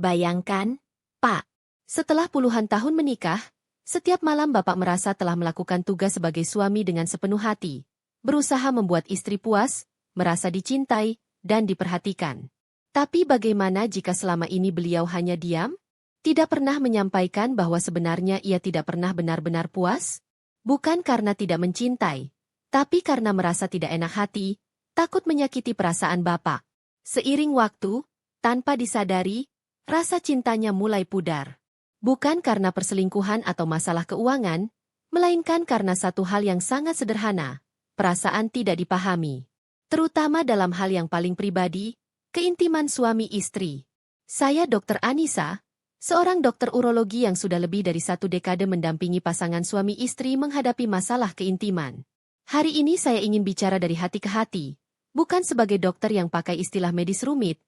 Bayangkan, Pak, setelah puluhan tahun menikah, setiap malam Bapak merasa telah melakukan tugas sebagai suami dengan sepenuh hati, berusaha membuat istri puas, merasa dicintai, dan diperhatikan. Tapi bagaimana jika selama ini beliau hanya diam? Tidak pernah menyampaikan bahwa sebenarnya ia tidak pernah benar-benar puas? Bukan karena tidak mencintai, tapi karena merasa tidak enak hati, takut menyakiti perasaan Bapak. Seiring waktu, tanpa disadari, rasa cintanya mulai pudar. Bukan karena perselingkuhan atau masalah keuangan, melainkan karena satu hal yang sangat sederhana, perasaan tidak dipahami. Terutama dalam hal yang paling pribadi, keintiman suami istri. Saya Dr. Anissa, seorang dokter urologi yang sudah lebih dari 1 dekade mendampingi pasangan suami istri menghadapi masalah keintiman. Hari ini saya ingin bicara dari hati ke hati, bukan sebagai dokter yang pakai istilah medis rumit,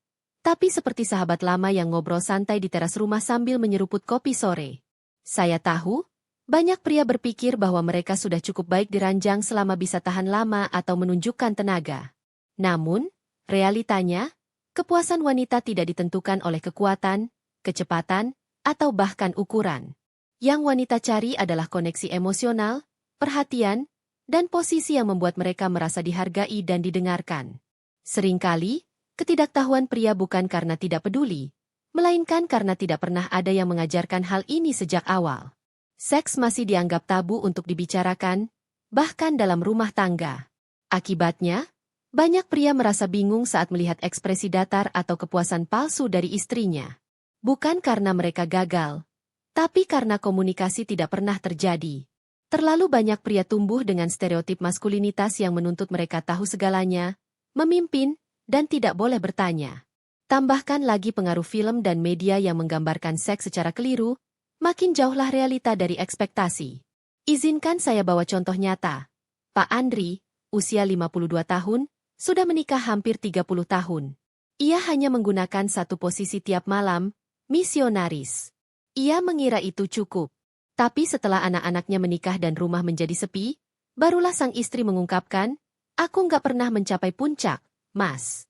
tapi seperti sahabat lama yang ngobrol santai di teras rumah sambil menyeruput kopi sore. Saya tahu, banyak pria berpikir bahwa mereka sudah cukup baik diranjang selama bisa tahan lama atau menunjukkan tenaga. Namun, realitanya, kepuasan wanita tidak ditentukan oleh kekuatan, kecepatan, atau bahkan ukuran. Yang wanita cari adalah koneksi emosional, perhatian, dan posisi yang membuat mereka merasa dihargai dan didengarkan. Seringkali, ketidaktahuan pria bukan karena tidak peduli, melainkan karena tidak pernah ada yang mengajarkan hal ini sejak awal. Seks masih dianggap tabu untuk dibicarakan, bahkan dalam rumah tangga. Akibatnya, banyak pria merasa bingung saat melihat ekspresi datar atau kepuasan palsu dari istrinya. Bukan karena mereka gagal, tapi karena komunikasi tidak pernah terjadi. Terlalu banyak pria tumbuh dengan stereotip maskulinitas yang menuntut mereka tahu segalanya, memimpin, dan tidak boleh bertanya. Tambahkan lagi pengaruh film dan media yang menggambarkan seks secara keliru, makin jauhlah realita dari ekspektasi. Izinkan saya bawa contoh nyata. Pak Andri, usia 52 tahun, sudah menikah hampir 30 tahun. Ia hanya menggunakan satu posisi tiap malam, misionaris. Ia mengira itu cukup. Tapi setelah anak-anaknya menikah dan rumah menjadi sepi, barulah sang istri mengungkapkan, "Aku nggak pernah mencapai puncak, Mas."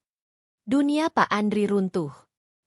Dunia Pak Andri runtuh.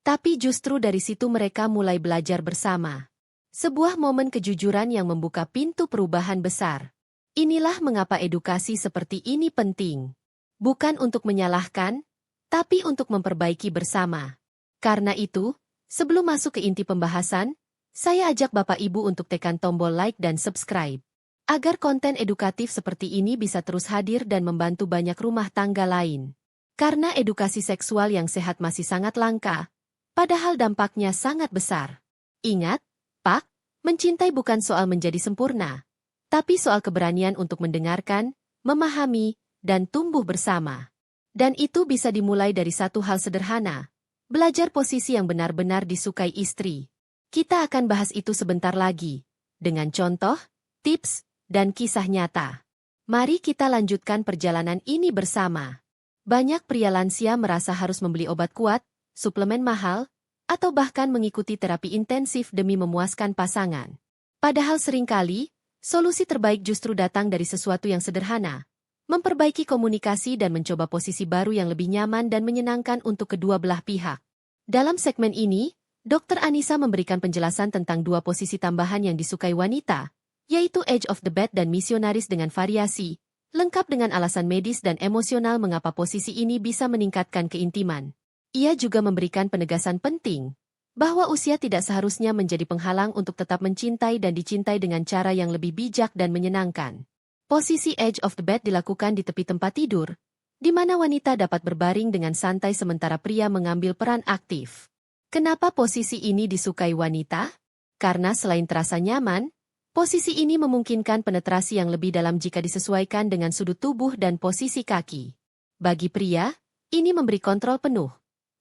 Tapi justru dari situ mereka mulai belajar bersama. Sebuah momen kejujuran yang membuka pintu perubahan besar. Inilah mengapa edukasi seperti ini penting. Bukan untuk menyalahkan, tapi untuk memperbaiki bersama. Karena itu, sebelum masuk ke inti pembahasan, saya ajak Bapak Ibu untuk tekan tombol like dan subscribe. Agar konten edukatif seperti ini bisa terus hadir dan membantu banyak rumah tangga lain. Karena edukasi seksual yang sehat masih sangat langka, padahal dampaknya sangat besar. Ingat, Pak, mencintai bukan soal menjadi sempurna, tapi soal keberanian untuk mendengarkan, memahami, dan tumbuh bersama. Dan itu bisa dimulai dari satu hal sederhana. Belajar posisi yang benar-benar disukai istri. Kita akan bahas itu sebentar lagi, dengan contoh, tips, dan kisah nyata. Mari kita lanjutkan perjalanan ini bersama. Banyak pria lansia merasa harus membeli obat kuat, suplemen mahal, atau bahkan mengikuti terapi intensif demi memuaskan pasangan. Padahal seringkali, solusi terbaik justru datang dari sesuatu yang sederhana. Memperbaiki komunikasi dan mencoba posisi baru yang lebih nyaman dan menyenangkan untuk kedua belah pihak. Dalam segmen ini, Dr. Anissa memberikan penjelasan tentang 2 posisi tambahan yang disukai wanita, yaitu edge of the bed dan misionaris dengan variasi, lengkap dengan alasan medis dan emosional mengapa posisi ini bisa meningkatkan keintiman. Ia juga memberikan penegasan penting, bahwa usia tidak seharusnya menjadi penghalang untuk tetap mencintai dan dicintai dengan cara yang lebih bijak dan menyenangkan. Posisi edge of the bed dilakukan di tepi tempat tidur, di mana wanita dapat berbaring dengan santai sementara pria mengambil peran aktif. Kenapa posisi ini disukai wanita? Karena selain terasa nyaman, posisi ini memungkinkan penetrasi yang lebih dalam jika disesuaikan dengan sudut tubuh dan posisi kaki. Bagi pria, ini memberi kontrol penuh,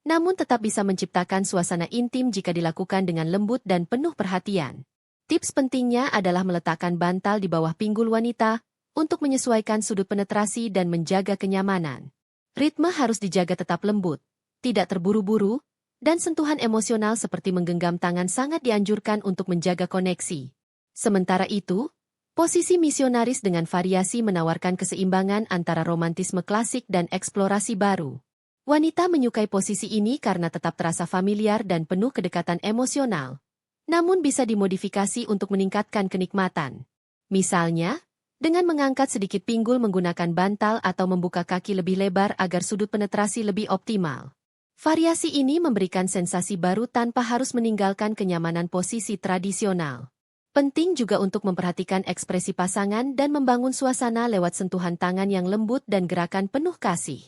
namun tetap bisa menciptakan suasana intim jika dilakukan dengan lembut dan penuh perhatian. Tips pentingnya adalah meletakkan bantal di bawah pinggul wanita, untuk menyesuaikan sudut penetrasi dan menjaga kenyamanan. Ritme harus dijaga tetap lembut, tidak terburu-buru, dan sentuhan emosional seperti menggenggam tangan sangat dianjurkan untuk menjaga koneksi. Sementara itu, posisi misionaris dengan variasi menawarkan keseimbangan antara romantisme klasik dan eksplorasi baru. Wanita menyukai posisi ini karena tetap terasa familiar dan penuh kedekatan emosional. Namun bisa dimodifikasi untuk meningkatkan kenikmatan. Misalnya, dengan mengangkat sedikit pinggul menggunakan bantal atau membuka kaki lebih lebar agar sudut penetrasi lebih optimal. Variasi ini memberikan sensasi baru tanpa harus meninggalkan kenyamanan posisi tradisional. Penting juga untuk memperhatikan ekspresi pasangan dan membangun suasana lewat sentuhan tangan yang lembut dan gerakan penuh kasih.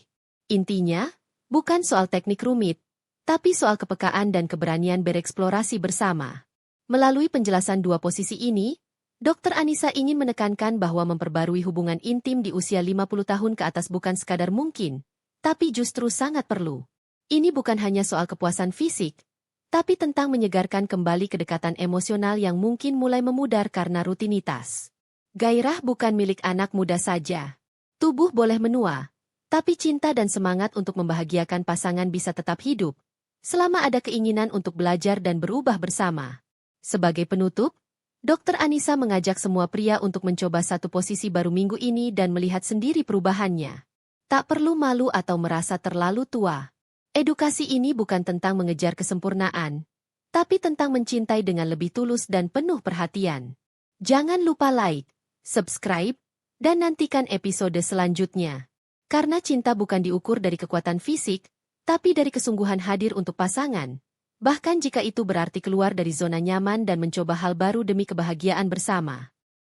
Intinya, bukan soal teknik rumit, tapi soal kepekaan dan keberanian bereksplorasi bersama. Melalui penjelasan dua posisi ini, Dr. Anissa ingin menekankan bahwa memperbarui hubungan intim di usia 50 tahun ke atas bukan sekadar mungkin, tapi justru sangat perlu. Ini bukan hanya soal kepuasan fisik, tapi tentang menyegarkan kembali kedekatan emosional yang mungkin mulai memudar karena rutinitas. Gairah bukan milik anak muda saja. Tubuh boleh menua, tapi cinta dan semangat untuk membahagiakan pasangan bisa tetap hidup, selama ada keinginan untuk belajar dan berubah bersama. Sebagai penutup, Dr. Anissa mengajak semua pria untuk mencoba satu posisi baru minggu ini dan melihat sendiri perubahannya. Tak perlu malu atau merasa terlalu tua. Edukasi ini bukan tentang mengejar kesempurnaan, tapi tentang mencintai dengan lebih tulus dan penuh perhatian. Jangan lupa like, subscribe, dan nantikan episode selanjutnya. Karena cinta bukan diukur dari kekuatan fisik, tapi dari kesungguhan hadir untuk pasangan. Bahkan jika itu berarti keluar dari zona nyaman dan mencoba hal baru demi kebahagiaan bersama.